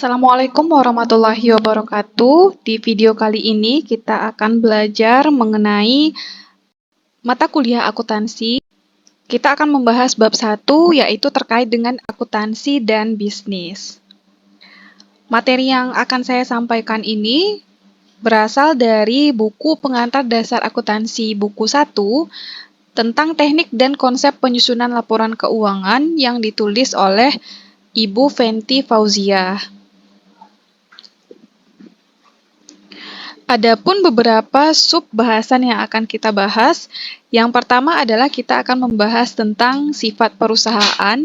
Assalamualaikum warahmatullahi wabarakatuh. Di video kali ini kita akan belajar mengenai mata kuliah akuntansi. Kita akan membahas bab 1 yaitu terkait dengan akuntansi dan bisnis. Materi yang akan saya sampaikan ini berasal dari buku Pengantar Dasar Akuntansi buku 1 tentang teknik dan konsep penyusunan laporan keuangan yang ditulis oleh Ibu Fenty Fauziah. Adapun beberapa sub bahasan yang akan kita bahas, yang pertama adalah kita akan membahas tentang sifat perusahaan,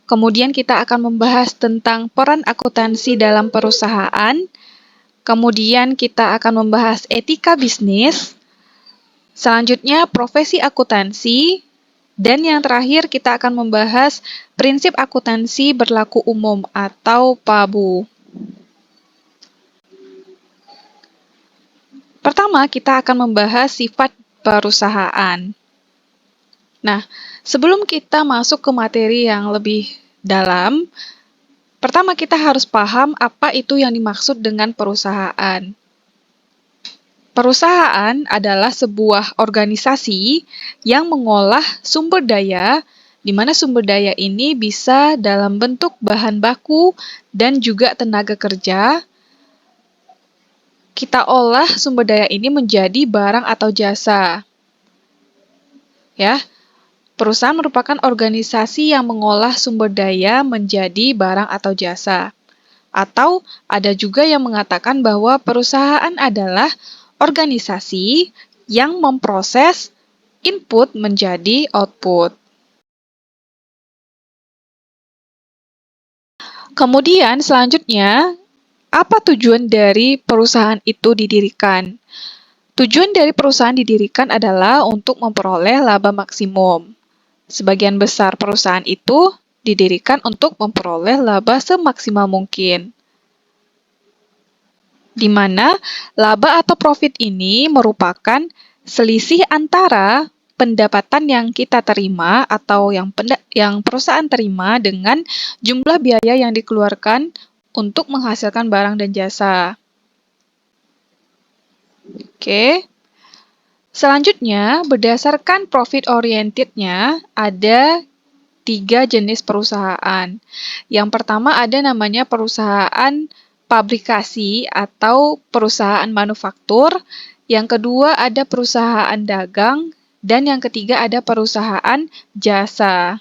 kemudian kita akan membahas tentang peran akuntansi dalam perusahaan, kemudian kita akan membahas etika bisnis, selanjutnya profesi akuntansi, dan yang terakhir kita akan membahas prinsip akuntansi berlaku umum atau PABU. Pertama, kita akan membahas sifat perusahaan. Nah, sebelum kita masuk ke materi yang lebih dalam, pertama kita harus paham apa itu yang dimaksud dengan perusahaan. Perusahaan adalah sebuah organisasi yang mengolah sumber daya, di mana sumber daya ini bisa dalam bentuk bahan baku dan juga tenaga kerja. Kita olah sumber daya ini menjadi barang atau jasa. Ya, perusahaan merupakan organisasi yang mengolah sumber daya menjadi barang atau jasa. Atau ada juga yang mengatakan bahwa perusahaan adalah organisasi yang memproses input menjadi output. Kemudian selanjutnya, apa tujuan dari perusahaan itu didirikan? Tujuan dari perusahaan didirikan adalah untuk memperoleh laba maksimum. Sebagian besar perusahaan itu didirikan untuk memperoleh laba semaksimal mungkin. Di mana laba atau profit ini merupakan selisih antara pendapatan yang kita terima atau yang perusahaan terima dengan jumlah biaya yang dikeluarkan untuk menghasilkan barang dan jasa. Oke. Selanjutnya, berdasarkan profit oriented-nya, ada 3 jenis perusahaan. Yang pertama ada namanya perusahaan pabrikasi atau perusahaan manufaktur. Yang kedua ada perusahaan dagang. Dan yang ketiga ada perusahaan jasa.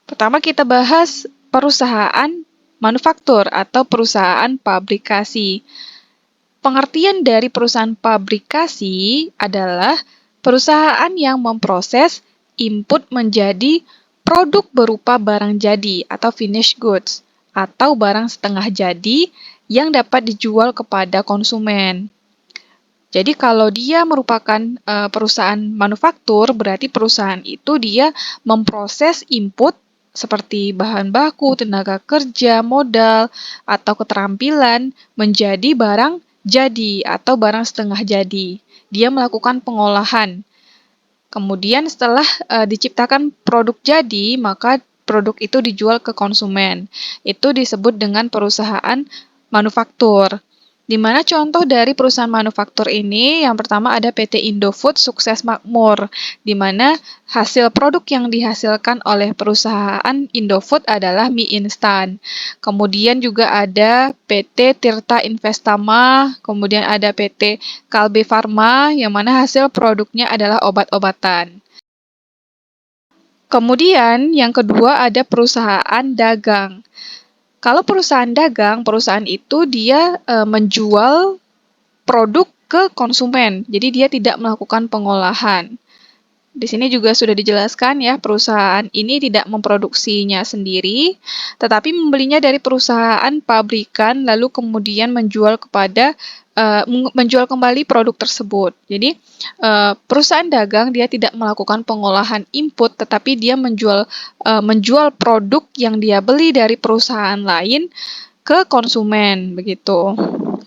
Pertama kita bahas perusahaan manufaktur atau perusahaan pabrikasi. Pengertian dari perusahaan pabrikasi adalah perusahaan yang memproses input menjadi produk berupa barang jadi atau finished goods atau barang setengah jadi yang dapat dijual kepada konsumen. Jadi kalau dia merupakan perusahaan manufaktur, berarti perusahaan itu dia memproses input seperti bahan baku, tenaga kerja, modal, atau keterampilan menjadi barang jadi atau barang setengah jadi. Dia melakukan pengolahan. Kemudian setelah diciptakan produk jadi, maka produk itu dijual ke konsumen. Itu disebut dengan perusahaan manufaktur. Di mana contoh dari perusahaan manufaktur ini, yang pertama ada PT Indofood Sukses Makmur, di mana hasil produk yang dihasilkan oleh perusahaan Indofood adalah mie instan. Kemudian juga ada PT Tirta Investama, kemudian ada PT Kalbe Farma, yang mana hasil produknya adalah obat-obatan. Kemudian yang kedua ada perusahaan dagang. Kalau perusahaan dagang, perusahaan itu dia menjual produk ke konsumen. Jadi dia tidak melakukan pengolahan. Di sini juga sudah dijelaskan ya, perusahaan ini tidak memproduksinya sendiri, tetapi membelinya dari perusahaan pabrikan lalu kemudian menjual kembali produk tersebut. Jadi perusahaan dagang dia tidak melakukan pengolahan input, tetapi dia menjual produk yang dia beli dari perusahaan lain ke konsumen, begitu.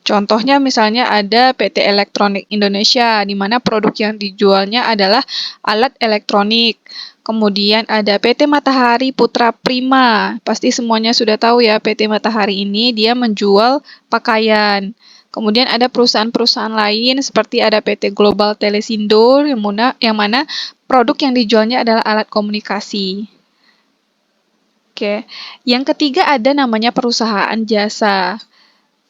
Contohnya misalnya ada PT Elektronik Indonesia, di mana produk yang dijualnya adalah alat elektronik. Kemudian ada PT Matahari Putra Prima. Pasti semuanya sudah tahu ya, PT Matahari ini dia menjual pakaian. Kemudian ada perusahaan-perusahaan lain seperti ada PT Global Telesindo yang mana produk yang dijualnya adalah alat komunikasi. Oke. Yang ketiga ada namanya perusahaan jasa.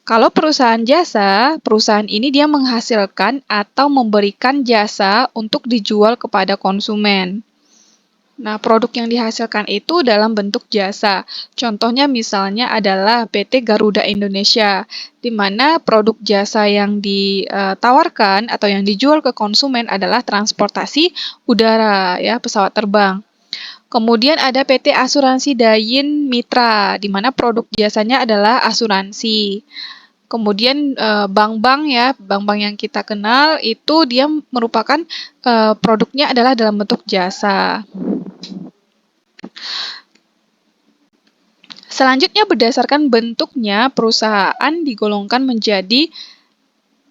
Kalau perusahaan jasa, perusahaan ini dia menghasilkan atau memberikan jasa untuk dijual kepada konsumen. Nah, produk yang dihasilkan itu dalam bentuk jasa. Contohnya misalnya adalah PT Garuda Indonesia, di mana produk jasa yang ditawarkan atau yang dijual ke konsumen adalah transportasi udara, ya, pesawat terbang. Kemudian ada PT Asuransi Dayin Mitra, di mana produk jasanya adalah asuransi. Kemudian bank-bank ya, bank-bank yang kita kenal itu dia merupakan produknya adalah dalam bentuk jasa. Selanjutnya berdasarkan bentuknya, perusahaan digolongkan menjadi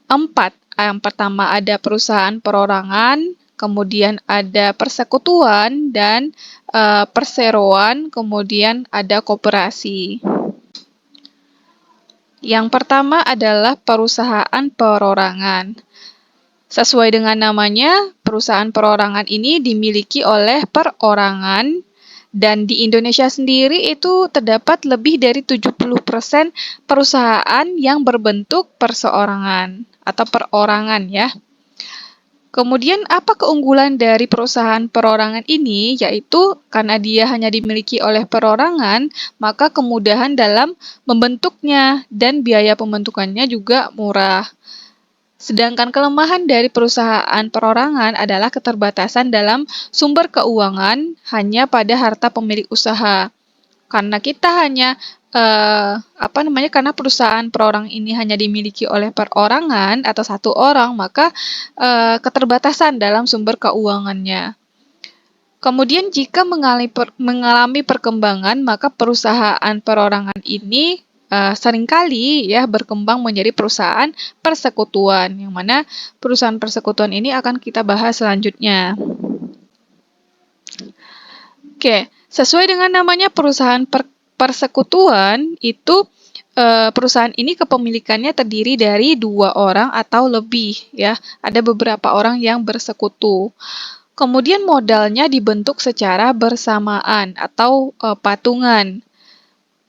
4. Yang pertama ada perusahaan perorangan, kemudian ada persekutuan dan perseroan, kemudian ada koperasi. Yang pertama adalah perusahaan perorangan. Sesuai dengan namanya, perusahaan perorangan ini dimiliki oleh perorangan. Dan di Indonesia sendiri itu terdapat lebih dari 70% perusahaan yang berbentuk perseorangan atau perorangan ya. Kemudian apa keunggulan dari perusahaan perorangan ini? Yaitu karena dia hanya dimiliki oleh perorangan, maka kemudahan dalam membentuknya dan biaya pembentukannya juga murah. Sedangkan kelemahan dari perusahaan perorangan adalah keterbatasan dalam sumber keuangan hanya pada harta pemilik usaha. Karena kita hanya karena perusahaan perorangan ini hanya dimiliki oleh perorangan atau satu orang, maka keterbatasan dalam sumber keuangannya. Kemudian jika mengalami perkembangan, maka perusahaan perorangan ini seringkali ya berkembang menjadi perusahaan persekutuan, yang mana perusahaan persekutuan ini akan kita bahas selanjutnya. Oke, sesuai dengan namanya perusahaan persekutuan, itu perusahaan ini kepemilikannya terdiri dari 2 orang atau lebih ya. Ada beberapa orang yang bersekutu. Kemudian modalnya dibentuk secara bersamaan atau patungan,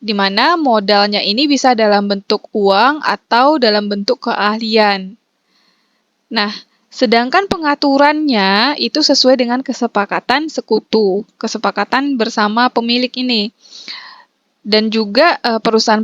di mana modalnya ini bisa dalam bentuk uang atau dalam bentuk keahlian. Nah, sedangkan pengaturannya itu sesuai dengan kesepakatan sekutu, kesepakatan bersama pemilik ini. Dan juga perusahaan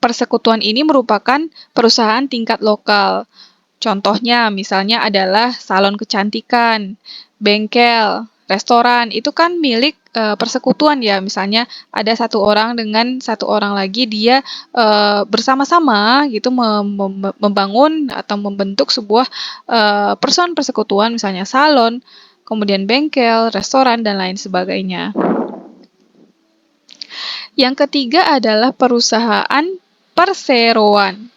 persekutuan ini merupakan perusahaan tingkat lokal. Contohnya misalnya adalah salon kecantikan, bengkel, restoran, itu kan milik persekutuan ya. Misalnya ada satu orang dengan satu orang lagi, dia bersama-sama gitu membangun atau membentuk sebuah perusahaan persekutuan, misalnya salon, kemudian bengkel, restoran, dan lain sebagainya. Yang ketiga adalah perusahaan perseroan.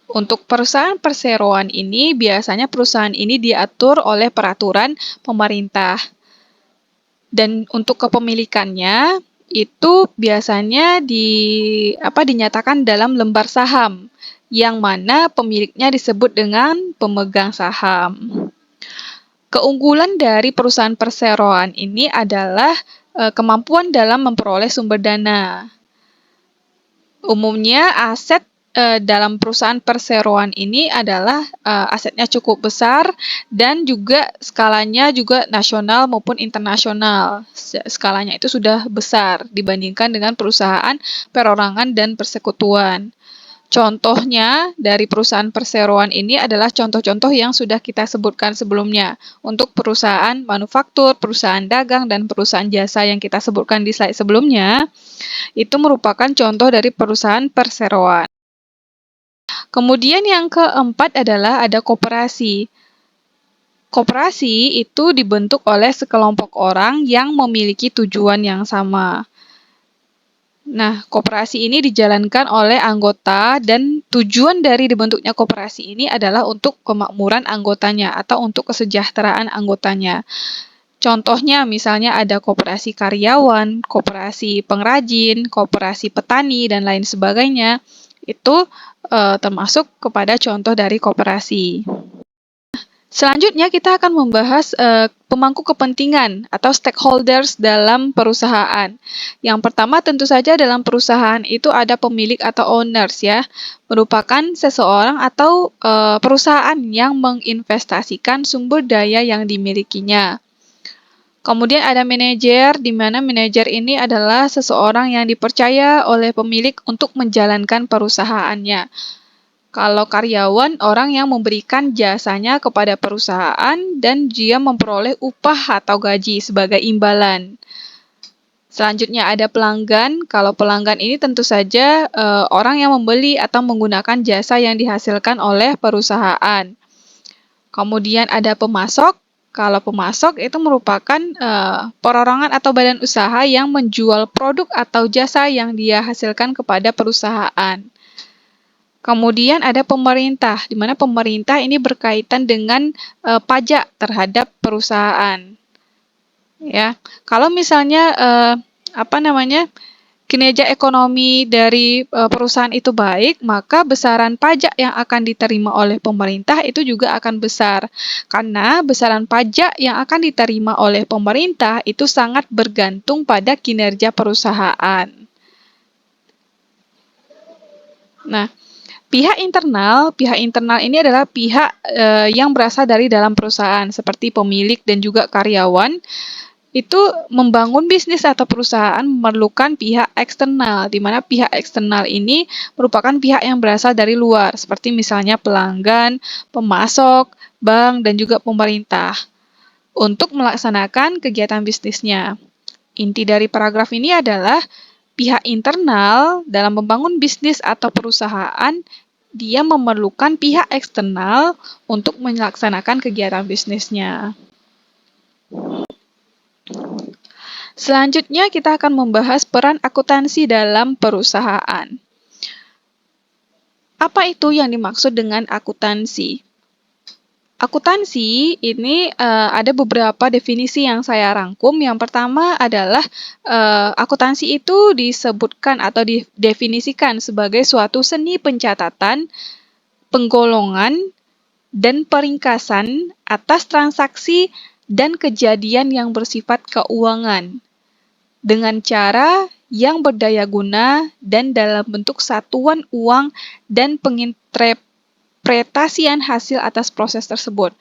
Untuk perusahaan perseroan ini, biasanya perusahaan ini diatur oleh peraturan pemerintah. Dan untuk kepemilikannya, itu biasanya dinyatakan dalam lembar saham, yang mana pemiliknya disebut dengan pemegang saham. Keunggulan dari perusahaan perseroan ini adalah kemampuan dalam memperoleh sumber dana. Umumnya aset dalam perusahaan perseroan ini adalah asetnya cukup besar dan juga skalanya juga nasional maupun internasional. Skalanya itu sudah besar dibandingkan dengan perusahaan perorangan dan persekutuan. Contohnya dari perusahaan perseroan ini adalah contoh-contoh yang sudah kita sebutkan sebelumnya. Untuk perusahaan manufaktur, perusahaan dagang, dan perusahaan jasa yang kita sebutkan di slide sebelumnya, itu merupakan contoh dari perusahaan perseroan. Kemudian yang keempat adalah ada koperasi. Koperasi itu dibentuk oleh sekelompok orang yang memiliki tujuan yang sama. Nah, koperasi ini dijalankan oleh anggota dan tujuan dari dibentuknya koperasi ini adalah untuk kemakmuran anggotanya atau untuk kesejahteraan anggotanya. Contohnya misalnya ada koperasi karyawan, koperasi pengrajin, koperasi petani, dan lain sebagainya. Itu termasuk kepada contoh dari koperasi. Selanjutnya kita akan membahas pemangku kepentingan atau stakeholders dalam perusahaan. Yang pertama tentu saja dalam perusahaan itu ada pemilik atau owners ya, merupakan seseorang atau perusahaan yang menginvestasikan sumber daya yang dimilikinya. Kemudian ada manajer, di mana manajer ini adalah seseorang yang dipercaya oleh pemilik untuk menjalankan perusahaannya. Kalau karyawan, orang yang memberikan jasanya kepada perusahaan dan dia memperoleh upah atau gaji sebagai imbalan. Selanjutnya ada pelanggan. Kalau pelanggan ini tentu saja orang yang membeli atau menggunakan jasa yang dihasilkan oleh perusahaan. Kemudian ada pemasok. Kalau pemasok itu merupakan perorangan atau badan usaha yang menjual produk atau jasa yang dia hasilkan kepada perusahaan. Kemudian ada pemerintah, di mana pemerintah ini berkaitan dengan pajak terhadap perusahaan. Ya, kalau misalnya kinerja ekonomi dari perusahaan itu baik, maka besaran pajak yang akan diterima oleh pemerintah itu juga akan besar. Karena besaran pajak yang akan diterima oleh pemerintah itu sangat bergantung pada kinerja perusahaan. Nah, pihak internal ini adalah pihak yang berasal dari dalam perusahaan, seperti pemilik dan juga karyawan. Itu membangun bisnis atau perusahaan memerlukan pihak eksternal, di mana pihak eksternal ini merupakan pihak yang berasal dari luar, seperti misalnya pelanggan, pemasok, bank, dan juga pemerintah, untuk melaksanakan kegiatan bisnisnya. Inti dari paragraf ini adalah pihak internal dalam membangun bisnis atau perusahaan, dia memerlukan pihak eksternal untuk melaksanakan kegiatan bisnisnya. Selanjutnya kita akan membahas peran akuntansi dalam perusahaan. Apa itu yang dimaksud dengan akuntansi? Akuntansi ini ada beberapa definisi yang saya rangkum. Yang pertama adalah akuntansi itu disebutkan atau didefinisikan sebagai suatu seni pencatatan, penggolongan, dan peringkasan atas transaksi dan kejadian yang bersifat keuangan dengan cara yang berdaya guna dan dalam bentuk satuan uang dan penginterpretasian hasil atas proses tersebut.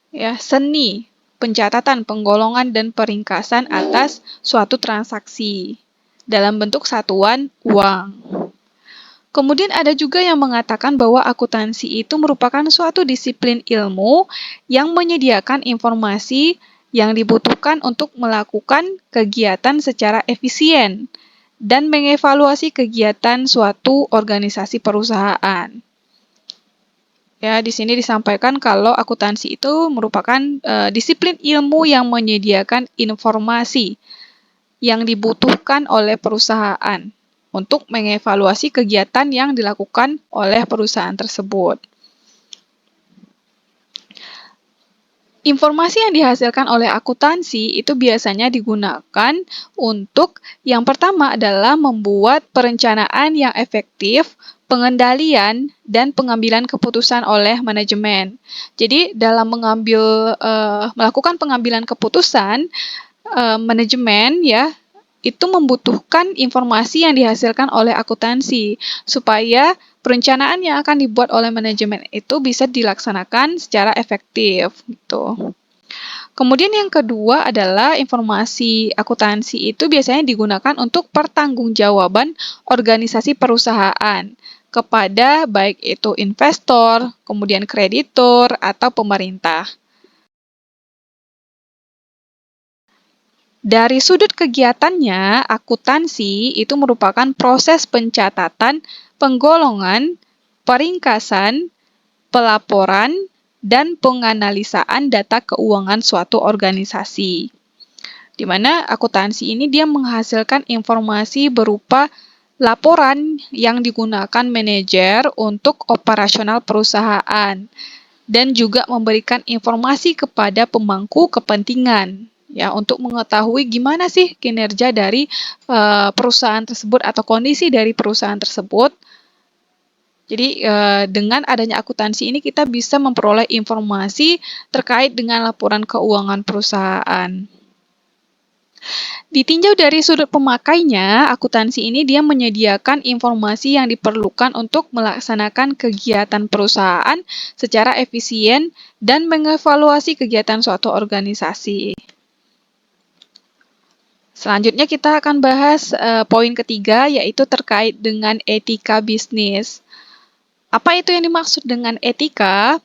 Ya, seni pencatatan, penggolongan, dan peringkasan atas suatu transaksi dalam bentuk satuan uang. Kemudian ada juga yang mengatakan bahwa akuntansi itu merupakan suatu disiplin ilmu yang menyediakan informasi yang dibutuhkan untuk melakukan kegiatan secara efisien dan mengevaluasi kegiatan suatu organisasi perusahaan. Ya, di sini disampaikan kalau akuntansi itu merupakan disiplin ilmu yang menyediakan informasi yang dibutuhkan oleh perusahaan untuk mengevaluasi kegiatan yang dilakukan oleh perusahaan tersebut. Informasi yang dihasilkan oleh akuntansi itu biasanya digunakan untuk yang pertama adalah membuat perencanaan yang efektif, pengendalian, dan pengambilan keputusan oleh manajemen. Jadi dalam melakukan pengambilan keputusan, manajemen ya itu membutuhkan informasi yang dihasilkan oleh akuntansi supaya perencanaan yang akan dibuat oleh manajemen itu bisa dilaksanakan secara efektif gitu. Kemudian yang kedua adalah informasi akuntansi itu biasanya digunakan untuk pertanggungjawaban organisasi perusahaan kepada baik itu investor, kemudian kreditur, atau pemerintah. Dari sudut kegiatannya, akuntansi itu merupakan proses pencatatan, penggolongan, peringkasan, pelaporan, dan penganalisaan data keuangan suatu organisasi. Di mana akuntansi ini dia menghasilkan informasi berupa laporan yang digunakan manajer untuk operasional perusahaan. dan juga memberikan informasi kepada pemangku kepentingan ya untuk mengetahui gimana sih kinerja dari perusahaan tersebut atau kondisi dari perusahaan tersebut. Jadi dengan adanya akuntansi ini kita bisa memperoleh informasi terkait dengan laporan keuangan perusahaan. Ditinjau dari sudut pemakainya, akuntansi ini dia menyediakan informasi yang diperlukan untuk melaksanakan kegiatan perusahaan secara efisien dan mengevaluasi kegiatan suatu organisasi. Selanjutnya kita akan bahas poin ketiga, yaitu terkait dengan etika bisnis. Apa itu yang dimaksud dengan etika?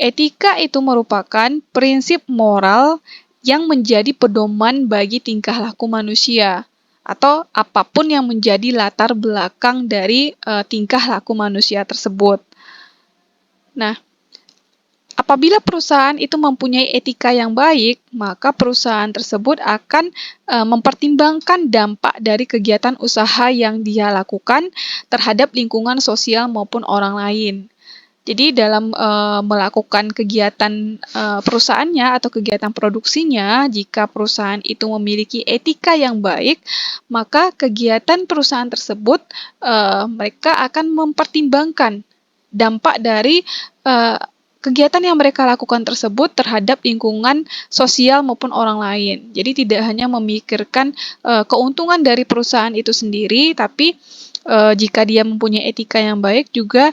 Etika itu merupakan prinsip moral yang menjadi pedoman bagi tingkah laku manusia atau apapun yang menjadi latar belakang dari tingkah laku manusia tersebut. Nah, apabila perusahaan itu mempunyai etika yang baik, maka perusahaan tersebut akan mempertimbangkan dampak dari kegiatan usaha yang dia lakukan terhadap lingkungan sosial maupun orang lain. Jadi dalam melakukan kegiatan perusahaannya atau kegiatan produksinya, jika perusahaan itu memiliki etika yang baik, maka kegiatan perusahaan tersebut mereka akan mempertimbangkan dampak dari kegiatan yang mereka lakukan tersebut terhadap lingkungan sosial maupun orang lain. Jadi tidak hanya memikirkan keuntungan dari perusahaan itu sendiri, tapi jika dia mempunyai etika yang baik juga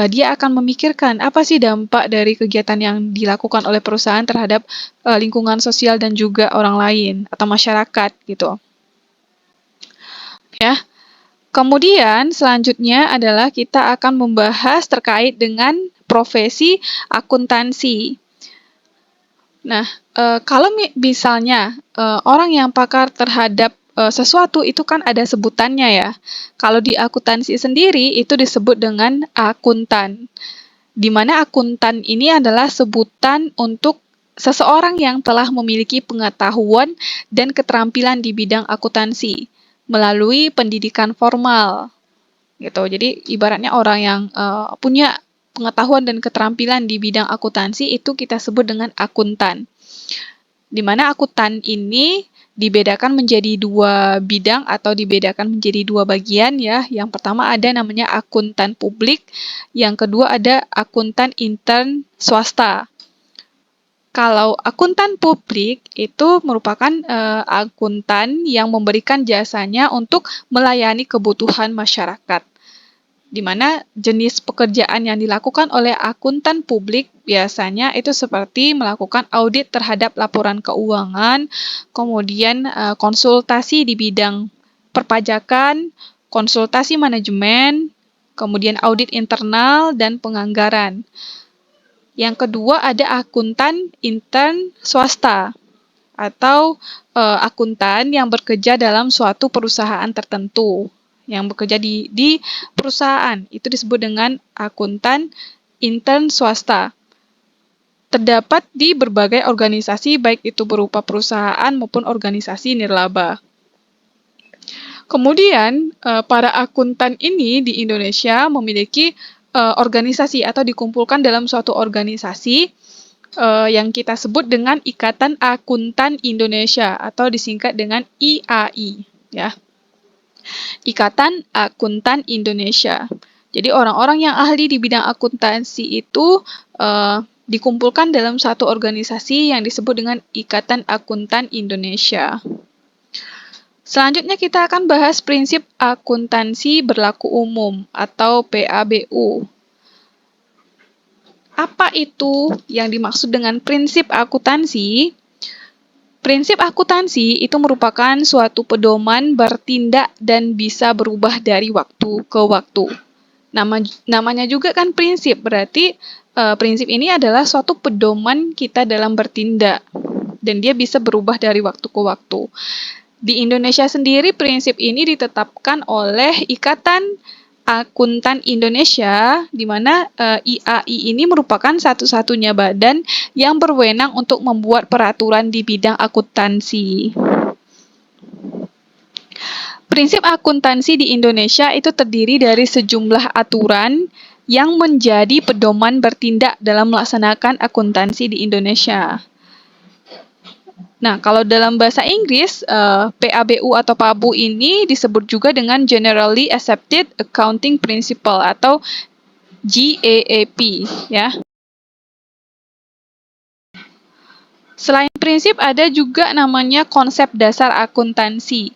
dia akan memikirkan apa sih dampak dari kegiatan yang dilakukan oleh perusahaan terhadap lingkungan sosial dan juga orang lain atau masyarakat gitu. Ya. Kemudian selanjutnya adalah kita akan membahas terkait dengan profesi akuntansi. Nah, kalau misalnya orang yang pakar terhadap sesuatu itu kan ada sebutannya ya. Kalau di akuntansi sendiri itu disebut dengan akuntan. Di mana akuntan ini adalah sebutan untuk seseorang yang telah memiliki pengetahuan dan keterampilan di bidang akuntansi melalui pendidikan formal. Gitu. Jadi ibaratnya orang yang punya pengetahuan dan keterampilan di bidang akuntansi itu kita sebut dengan akuntan. Di mana akuntan ini dibedakan menjadi dua bidang atau dibedakan menjadi dua bagian ya. Yang pertama ada namanya akuntan publik, yang kedua ada akuntan intern swasta. Kalau akuntan publik itu merupakan akuntan yang memberikan jasanya untuk melayani kebutuhan masyarakat. Di mana jenis pekerjaan yang dilakukan oleh akuntan publik biasanya itu seperti melakukan audit terhadap laporan keuangan, kemudian konsultasi di bidang perpajakan, konsultasi manajemen, kemudian audit internal, dan penganggaran. Yang kedua ada akuntan intern swasta atau akuntan yang bekerja dalam suatu perusahaan tertentu. Yang bekerja di perusahaan itu disebut dengan akuntan intern swasta. Terdapat di berbagai organisasi baik itu berupa perusahaan maupun organisasi nirlaba. Kemudian para akuntan ini di Indonesia memiliki organisasi atau dikumpulkan dalam suatu organisasi yang kita sebut dengan Ikatan Akuntan Indonesia atau disingkat dengan IAI ya. Ikatan Akuntan Indonesia. Jadi orang-orang yang ahli di bidang akuntansi itu dikumpulkan dalam satu organisasi yang disebut dengan Ikatan Akuntan Indonesia. Selanjutnya kita akan bahas prinsip akuntansi berlaku umum atau PABU. Apa itu yang dimaksud dengan prinsip akuntansi? Prinsip akuntansi itu merupakan suatu pedoman bertindak dan bisa berubah dari waktu ke waktu. Namanya juga kan prinsip, berarti prinsip ini adalah suatu pedoman kita dalam bertindak dan dia bisa berubah dari waktu ke waktu. Di Indonesia sendiri prinsip ini ditetapkan oleh Ikatan Akuntan Indonesia, di mana IAI ini merupakan satu-satunya badan yang berwenang untuk membuat peraturan di bidang akuntansi. Prinsip akuntansi di Indonesia itu terdiri dari sejumlah aturan yang menjadi pedoman bertindak dalam melaksanakan akuntansi di Indonesia. Nah, kalau dalam bahasa Inggris, PABU atau PABU ini disebut juga dengan Generally Accepted Accounting Principle atau GAAP, ya. Selain prinsip, ada juga namanya konsep dasar akuntansi,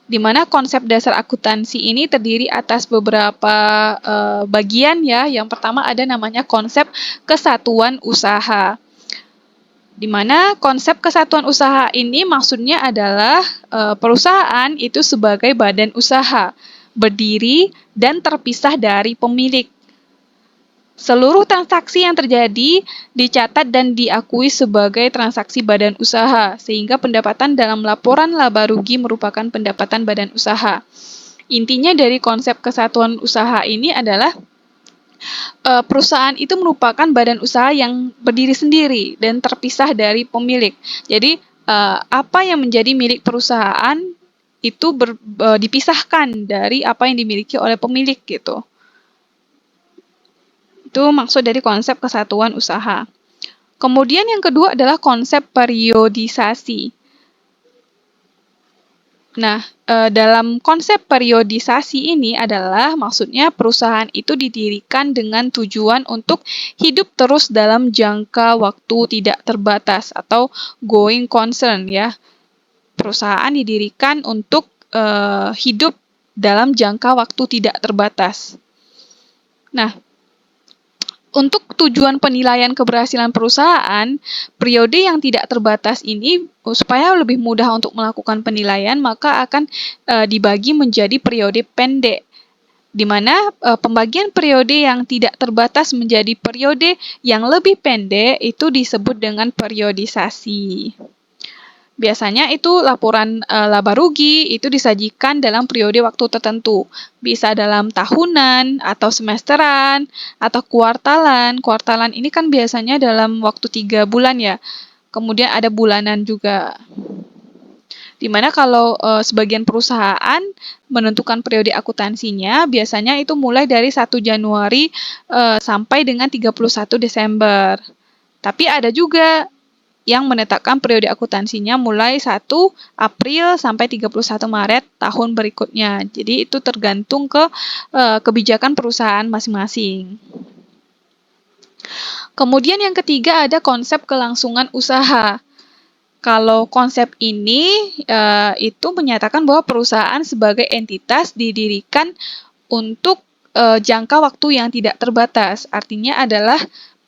di mana konsep dasar akuntansi ini terdiri atas beberapa bagian ya. Yang pertama ada namanya konsep kesatuan usaha, di mana konsep kesatuan usaha ini maksudnya adalah perusahaan itu sebagai badan usaha, berdiri dan terpisah dari pemilik. Seluruh transaksi yang terjadi dicatat dan diakui sebagai transaksi badan usaha, sehingga pendapatan dalam laporan laba rugi merupakan pendapatan badan usaha. Intinya dari konsep kesatuan usaha ini adalah perusahaan itu merupakan badan usaha yang berdiri sendiri dan terpisah dari pemilik. Jadi, apa yang menjadi milik perusahaan itu dipisahkan dari apa yang dimiliki oleh pemilik gitu. Itu maksud dari konsep kesatuan usaha. Kemudian yang kedua adalah konsep periodisasi. Nah, dalam konsep periodisasi ini adalah maksudnya perusahaan itu didirikan dengan tujuan untuk hidup terus dalam jangka waktu tidak terbatas atau going concern ya. Perusahaan didirikan untuk hidup dalam jangka waktu tidak terbatas. Nah, untuk tujuan penilaian keberhasilan perusahaan, periode yang tidak terbatas ini supaya lebih mudah untuk melakukan penilaian, maka akan dibagi menjadi periode pendek, di mana pembagian periode yang tidak terbatas menjadi periode yang lebih pendek itu disebut dengan periodisasi. Biasanya itu laporan laba rugi itu disajikan dalam periode waktu tertentu. Bisa dalam tahunan, atau semesteran, atau kuartalan. Kuartalan ini kan biasanya dalam waktu 3 bulan ya. Kemudian ada bulanan juga. Dimana kalau sebagian perusahaan menentukan periode akuntansinya, biasanya itu mulai dari 1 Januari sampai dengan 31 Desember. Tapi ada juga yang menetapkan periode akuntansinya mulai 1 April sampai 31 Maret tahun berikutnya. Jadi itu tergantung ke kebijakan perusahaan masing-masing. Kemudian yang ketiga ada konsep kelangsungan usaha. Kalau konsep ini itu menyatakan bahwa perusahaan sebagai entitas didirikan untuk jangka waktu yang tidak terbatas. Artinya adalah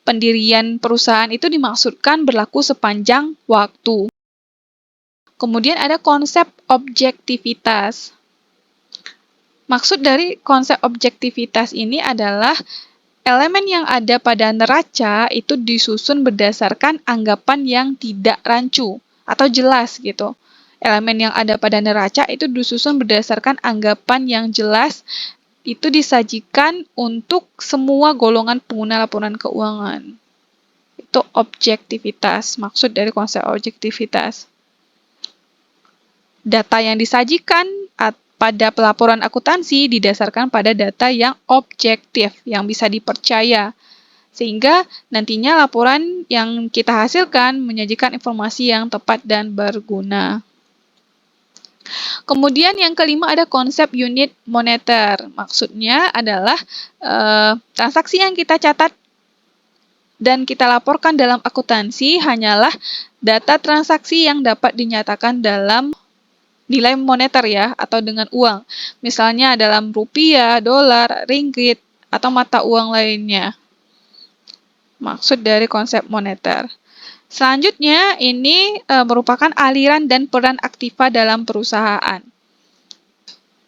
pendirian perusahaan itu dimaksudkan berlaku sepanjang waktu. Kemudian ada konsep objektivitas. Maksud dari konsep objektivitas ini adalah elemen yang ada pada neraca itu disusun berdasarkan anggapan yang tidak rancu atau jelas gitu. Elemen yang ada pada neraca itu disusun berdasarkan anggapan yang jelas, itu disajikan untuk semua golongan pengguna laporan keuangan. Itu objektivitas, maksud dari konsep objektivitas. Data yang disajikan pada pelaporan akuntansi didasarkan pada data yang objektif, yang bisa dipercaya. Sehingga nantinya laporan yang kita hasilkan menyajikan informasi yang tepat dan berguna. Kemudian yang kelima ada konsep unit moneter. Maksudnya adalah transaksi yang kita catat dan kita laporkan dalam akuntansi hanyalah data transaksi yang dapat dinyatakan dalam nilai moneter ya, atau dengan uang. Misalnya dalam rupiah, dolar, ringgit, atau mata uang lainnya. Maksud dari konsep moneter. Selanjutnya, ini merupakan aliran dan peran aktiva dalam perusahaan.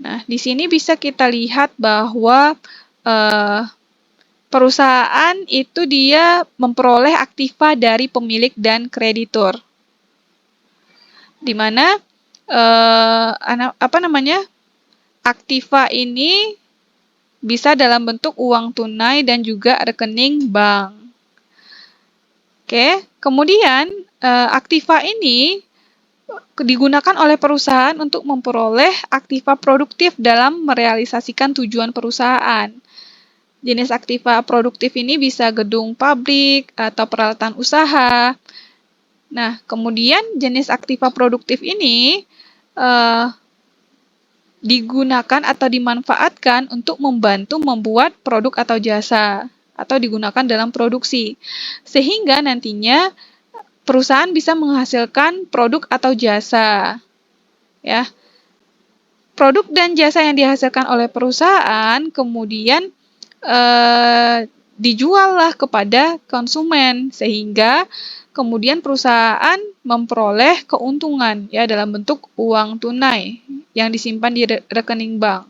Nah, di sini bisa kita lihat bahwa perusahaan itu dia memperoleh aktiva dari pemilik dan kreditur. Di mana aktiva ini bisa dalam bentuk uang tunai dan juga rekening bank. Oke, kemudian aktiva ini digunakan oleh perusahaan untuk memperoleh aktiva produktif dalam merealisasikan tujuan perusahaan. Jenis aktiva produktif ini bisa gedung pabrik atau peralatan usaha. Nah, kemudian jenis aktiva produktif ini digunakan atau dimanfaatkan untuk membantu membuat produk atau jasa atau digunakan dalam produksi. Sehingga nantinya perusahaan bisa menghasilkan produk atau jasa. Ya. Produk dan jasa yang dihasilkan oleh perusahaan kemudian dijuallah kepada konsumen sehingga kemudian perusahaan memperoleh keuntungan ya dalam bentuk uang tunai yang disimpan di rekening bank.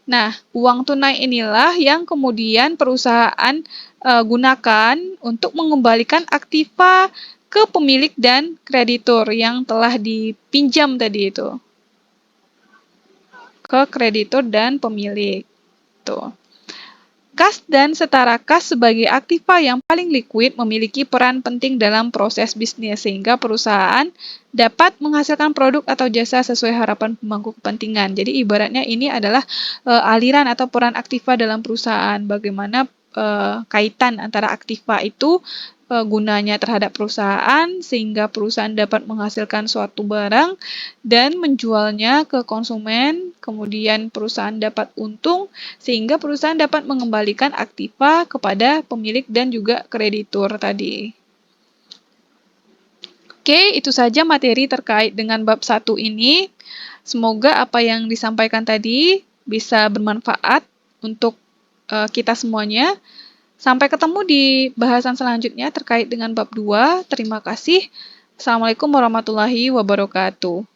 Nah, uang tunai inilah yang kemudian perusahaan gunakan untuk mengembalikan aktiva ke pemilik dan kreditur yang telah dipinjam tadi itu. Ke kreditur dan pemilik. Tuh. Kas dan setara kas sebagai aktiva yang paling liquid memiliki peran penting dalam proses bisnis sehingga perusahaan dapat menghasilkan produk atau jasa sesuai harapan pemangku kepentingan. Jadi ibaratnya ini adalah aliran atau peran aktiva dalam perusahaan. Bagaimana kaitan antara aktiva itu gunanya terhadap perusahaan sehingga perusahaan dapat menghasilkan suatu barang dan menjualnya ke konsumen, kemudian perusahaan dapat untung sehingga perusahaan dapat mengembalikan aktiva kepada pemilik dan juga kreditur tadi. Oke, itu saja materi terkait dengan bab 1 ini. Semoga apa yang disampaikan tadi bisa bermanfaat untuk kita semuanya. Sampai ketemu di bahasan selanjutnya terkait dengan bab 2. Terima kasih. Assalamualaikum warahmatullahi wabarakatuh.